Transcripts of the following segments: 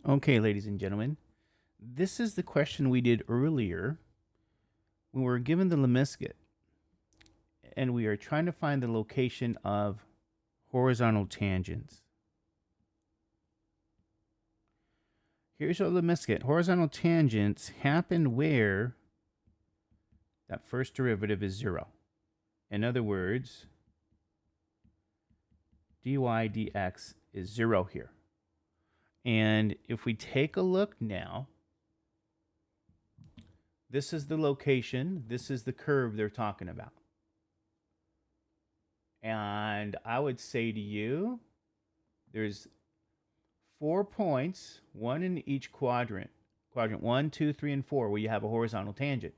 Okay, ladies and gentlemen, this is the question we did earlier when we were given the Lemniscate, and we are trying to find the location of horizontal tangents. Here's our Lemniscate. Horizontal tangents happen where that first derivative is 0. In other words, dy dx is 0 here. And if we take a look now, this is the location, this is the curve they're talking about. And I would say to you, there's 4 points, one in each quadrant. Quadrant 1, 2, 3, and 4, where you have a horizontal tangent.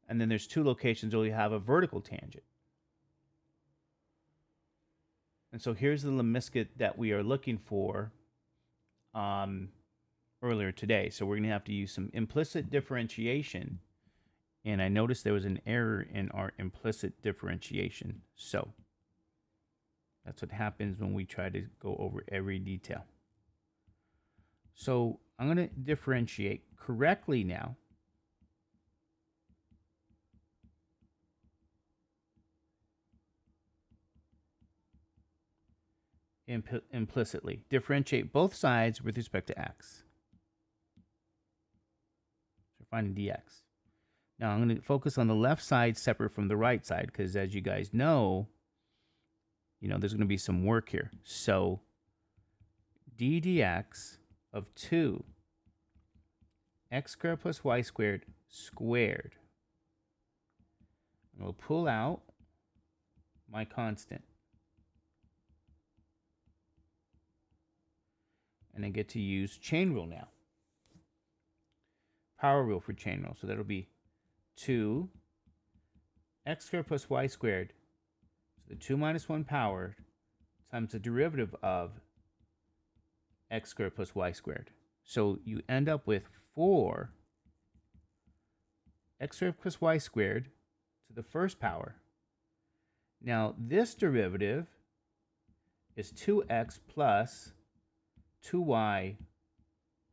And then there's 2 locations where you have a vertical tangent. And so here's the Lemniscate that we are looking for earlier today. So we're going to have to use some implicit differentiation. And I noticed there was an error in our implicit differentiation. So that's what happens when we try to go over every detail. So I'm going to differentiate correctly now. Implicitly. Differentiate both sides with respect to x. So finding dx. Now I'm going to focus on the left side separate from the right side because, as you guys know, there's going to be some work here. So d dx of 2 x squared plus y squared squared. And we'll pull out my constant. And I get to use chain rule now. Power rule for chain rule. So that'll be 2 x squared plus y squared. So the 2 minus 1 power times the derivative of x squared plus y squared. So you end up with 4 x squared plus y squared to the first power. Now this derivative is 2x plus 2y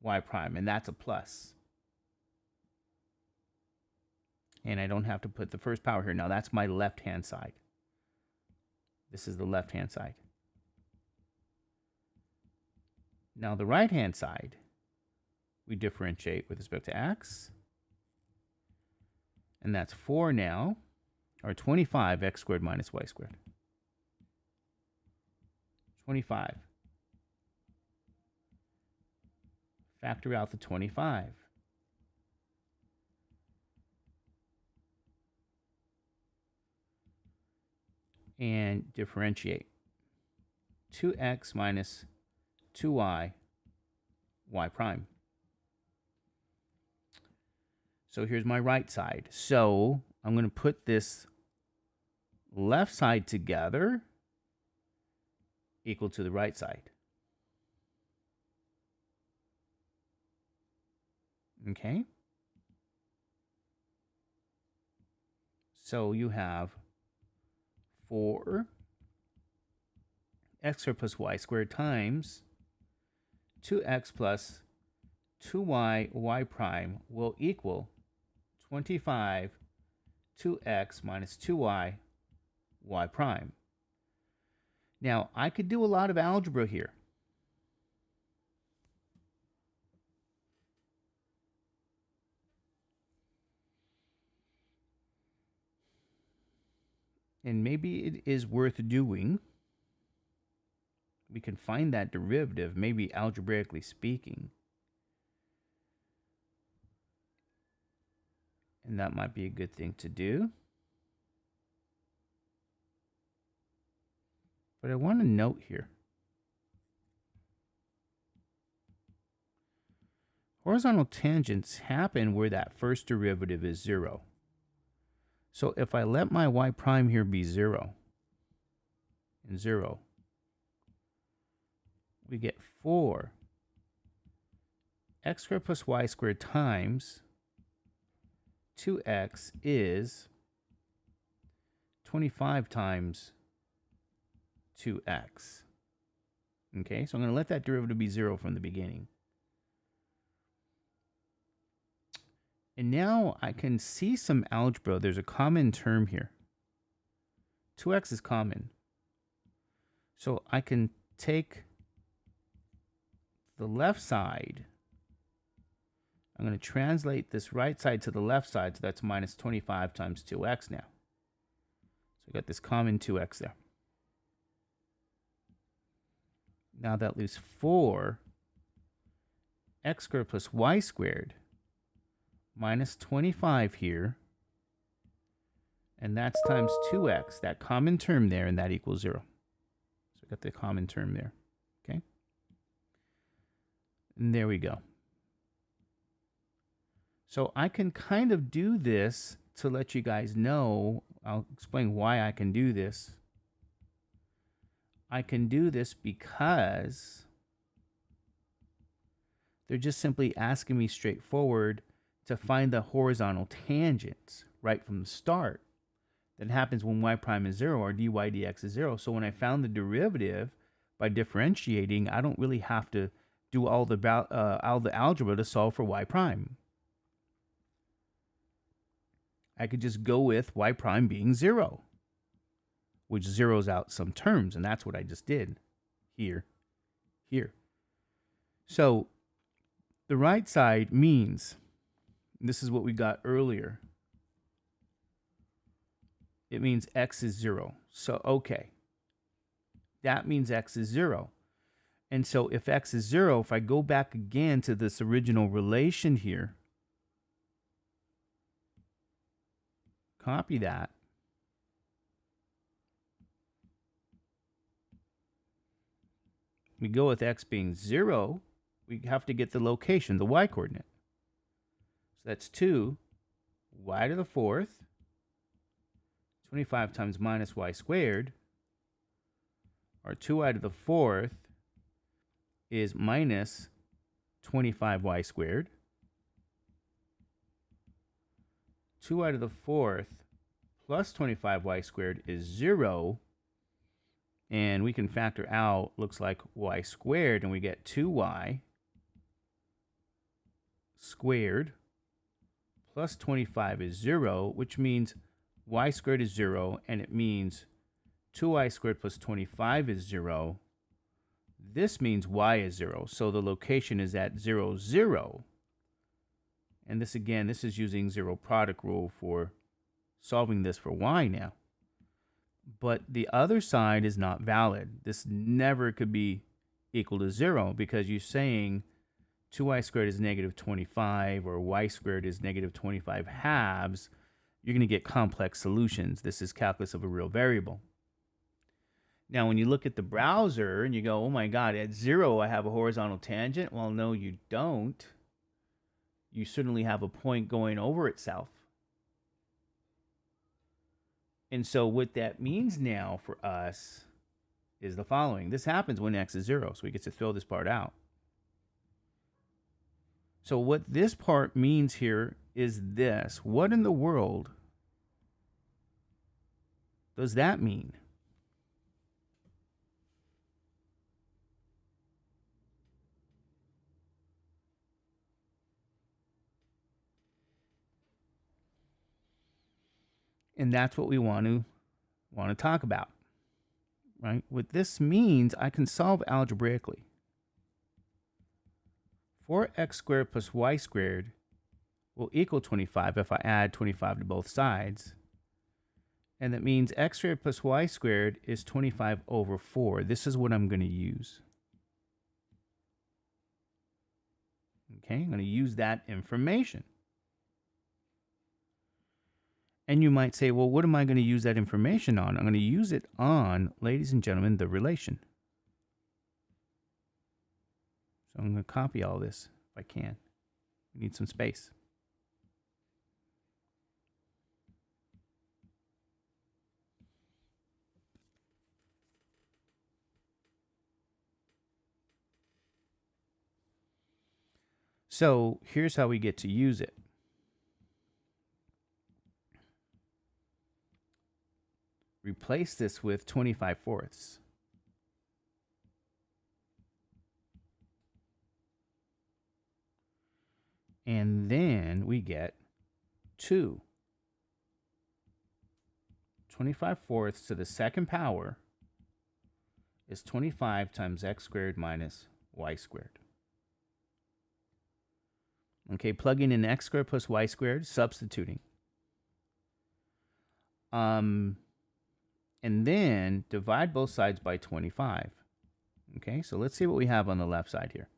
y prime, and that's a plus. And I don't have to put the first power here. Now that's my left-hand side. This is the left-hand side. Now the right-hand side, we differentiate with respect to x. And that's 4 now, or 25 x squared minus y squared. 25. Factor out the 25. And differentiate. 2x minus 2y y prime. So here's my right side. So I'm going to put this left side together equal to the right side. Okay? So you have 4 x squared plus y squared times 2x plus 2y y prime will equal 25 2x minus 2y y prime. Now, I could do a lot of algebra here. And maybe it is worth doing. We can find that derivative, maybe algebraically speaking. And that might be a good thing to do. But I want to note here. Horizontal tangents happen where that first derivative is 0. So if I let my y prime here be 0, and 0, we get 4 x squared plus y squared times 2x is 25 times 2x. Okay, so I'm going to let that derivative be 0 from the beginning. And now I can see some algebra. There's a common term here. 2x is common. So I can take the left side. I'm going to translate this right side to the left side. So that's minus 25 times 2x now. So I got this common 2x there. Now that leaves 4 x squared plus y squared minus 25 here. And that's times 2x, that common term there, and that equals 0. So I got the common term there. Okay? And there we go. So I can kind of do this to let you guys know. I'll explain why I can do this. I can do this because they're just simply asking me straightforward to find the horizontal tangents right from the start. That happens when y prime is 0 or dy dx is 0. So when I found the derivative by differentiating, I don't really have to do all the algebra to solve for y prime. I could just go with y prime being 0, which zeroes out some terms, and that's what I just did here. So the right side means, this is what we got earlier, it means x is 0. So, okay, that means x is 0. And so if x is 0, if I go back again to this original relation here, copy that, we go with x being 0, we have to get the location, the y coordinate. So that's 2 y to the 4th, 25 times minus y squared, or 2y to the 4th is minus 25y squared. 2y to the 4th plus 25y squared is 0. And we can factor out, looks like y squared, and we get 2y squared plus 25 is 0, which means y squared is 0, and it means 2y squared plus 25 is 0. This means y is 0, so the location is at 0, 0. And this, again, this is using zero product rule for solving this for y now. But the other side is not valid. This never could be equal to 0 because you're saying 2y squared is negative 25 or y squared is negative 25 halves. You're going to get complex solutions. This is calculus of a real variable. Now, when you look at the browser and you go, oh my God, at 0 I have a horizontal tangent. Well, no, you don't. You certainly have a point going over itself. And so what that means now for us is the following. This happens when x is 0, so we get to throw this part out. So what this part means here is this. What in the world does that mean? And that's what we want to talk about, right? What this means, I can solve algebraically. 4x squared plus y squared will equal 25 if I add 25 to both sides. And that means x squared plus y squared is 25 over 4. This is what I'm going to use. Okay, I'm going to use that information. And you might say, well, what am I going to use that information on? I'm going to use it on, ladies and gentlemen, the relation. So I'm going to copy all this if I can. I need some space. So here's how we get to use it. Replace this with 25 fourths. And then we get 2. 25 fourths to the second power is 25 times x squared minus y squared. Okay, plugging in x squared plus y squared, substituting. And then divide both sides by 25. Okay, so let's see what we have on the left side here.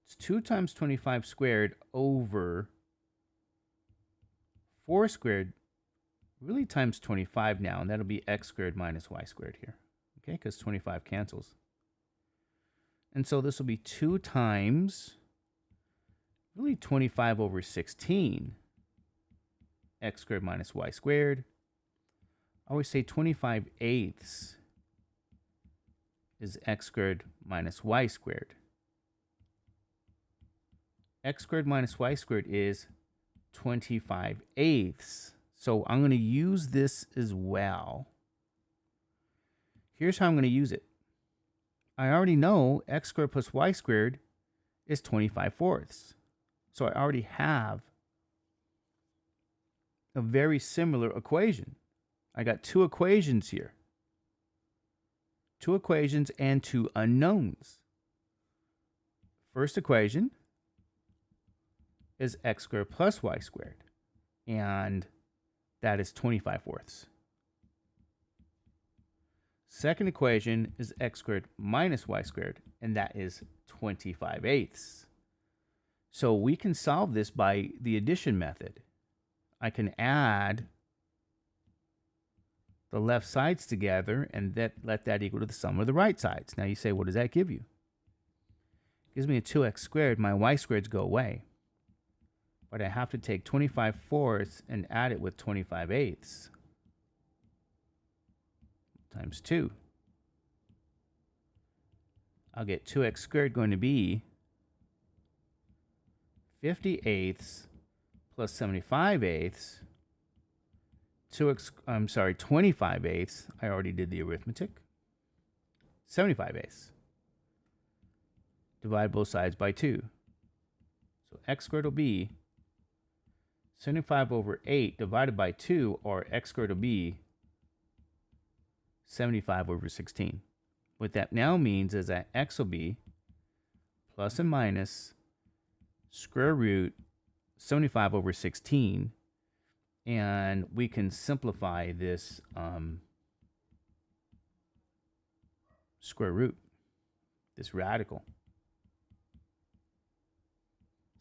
It's 2 times 25 squared over 4 squared, really times 25 now, and that'll be x squared minus y squared here. Okay, because 25 cancels. And so this will be 2 times, really 25 over 16, x squared minus y squared. I always say 25 eighths is x squared minus y squared. X squared minus y squared is 25 eighths. So I'm going to use this as well. Here's how I'm going to use it. I already know x squared plus y squared is 25 fourths. So I already have a very similar equation. I got 2 equations here. 2 equations and 2 unknowns. First equation is x squared plus y squared. And that is 25 fourths. Second equation is x squared minus y squared, and that is 25 eighths. So we can solve this by the addition method. I can add the left sides together and let that equal to the sum of the right sides. Now you say, what does that give you? It gives me a 2x squared. My y squareds go away. But I have to take 25 fourths and add it with 25 eighths. Times 2. I'll get 2x squared going to be 50 eighths plus 75 eighths. 25 eighths. I already did the arithmetic. 75 eighths. Divide both sides by 2. So x squared will be 75 over 8 divided by 2, or x squared will be 75 over 16. What that now means is that x will be plus and minus square root 75 over 16. And we can simplify this square root, this radical.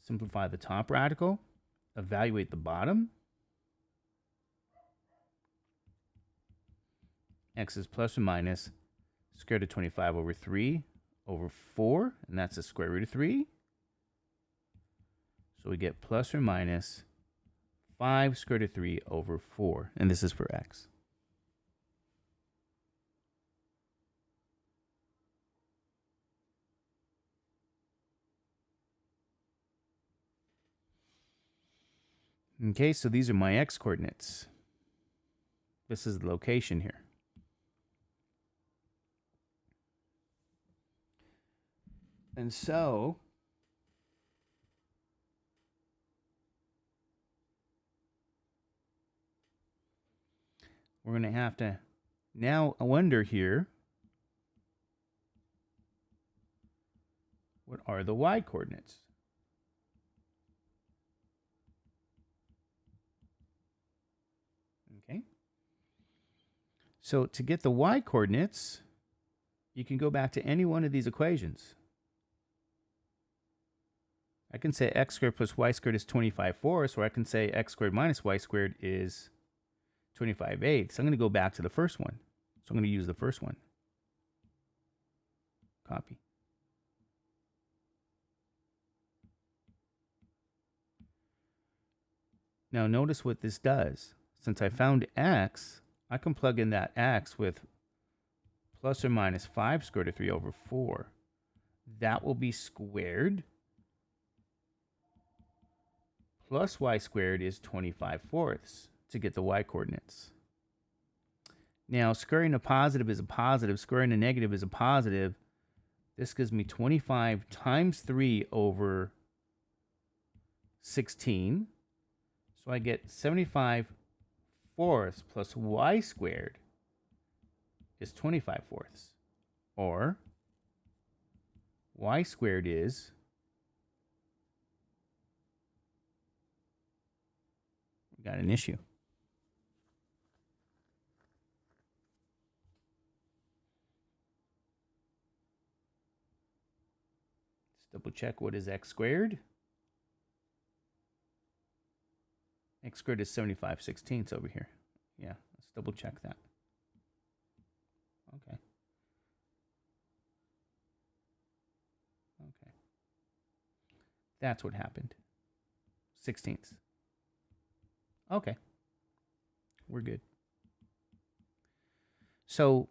Simplify the top radical, evaluate the bottom. X is plus or minus square root of 25 over 3 over 4, and that's the square root of 3. So we get plus or minus 5 square root of 3 over 4, and this is for x. Okay, so these are my x coordinates. This is the location here. And so we're going to have to now wonder here, what are the y coordinates? Okay. So to get the y coordinates, you can go back to any one of these equations. I can say x squared plus y squared is 25 fourths, or I can say x squared minus y squared is 25 eighths. I'm going to go back to the first one. So I'm going to use the first one. Copy. Now notice what this does. Since I found x, I can plug in that x with plus or minus 5 square root of 3 over 4. That will be squared. Plus y squared is 25 fourths to get the y coordinates. Now, squaring a positive is a positive. Squaring a negative is a positive. This gives me 25 times 3 over 16. So I get 75 fourths plus y squared is 25 fourths. Or y squared is we got an issue. Let's double check what is x squared. X squared is 75 sixteenths over here. Yeah, let's double check that. Okay. Okay. That's what happened. 16ths. Okay. We're good. So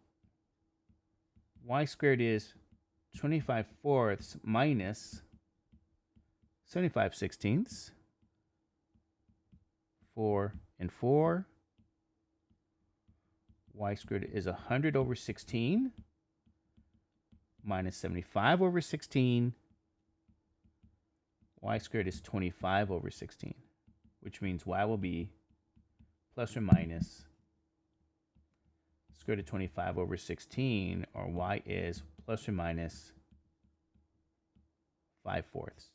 y squared is 25 fourths minus 75 sixteenths. 4 and 4. Y squared is 100 over 16 minus 75 over 16. Y squared is 25 over 16, which means y will be plus or minus square root of 25 over 16, or y is plus or minus 5 fourths.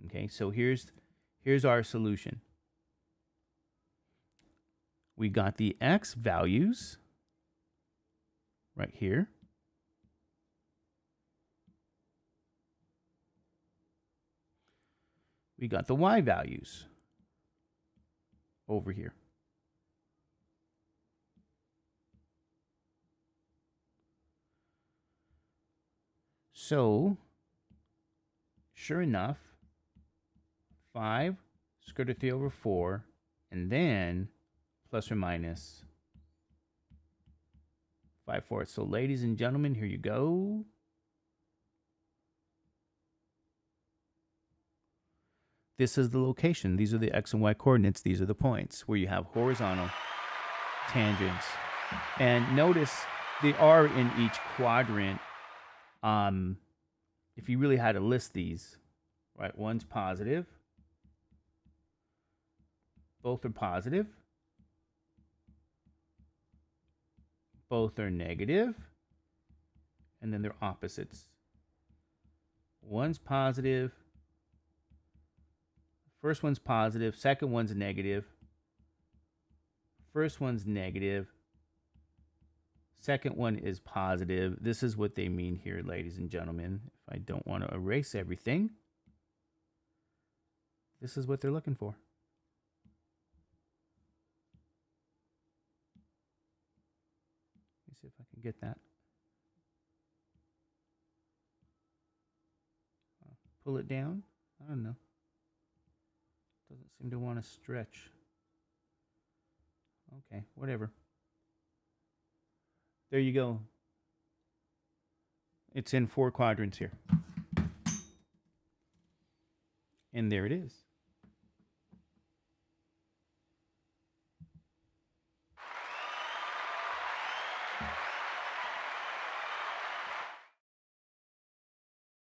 Okay, so here's our solution. We got the x values right here. We got the y values over here. So, sure enough, 5 square root of 3 over 4, and then plus or minus 5 fourths. So, ladies and gentlemen, here you go. This is the location. These are the x and y coordinates. These are the points where you have horizontal tangents. And notice they are in each quadrant. If you really had to list these, right? One's positive. Both are positive. Both are negative. And then they're opposites. One's positive. First one's positive. Second one's negative. First one's negative. Second one is positive. This is what they mean here, ladies and gentlemen. If I don't want to erase everything, this is what they're looking for. Let me see if I can get that. Pull it down. I don't know. Doesn't seem to want to stretch. Okay, whatever. There you go. It's in 4 quadrants here. And there it is.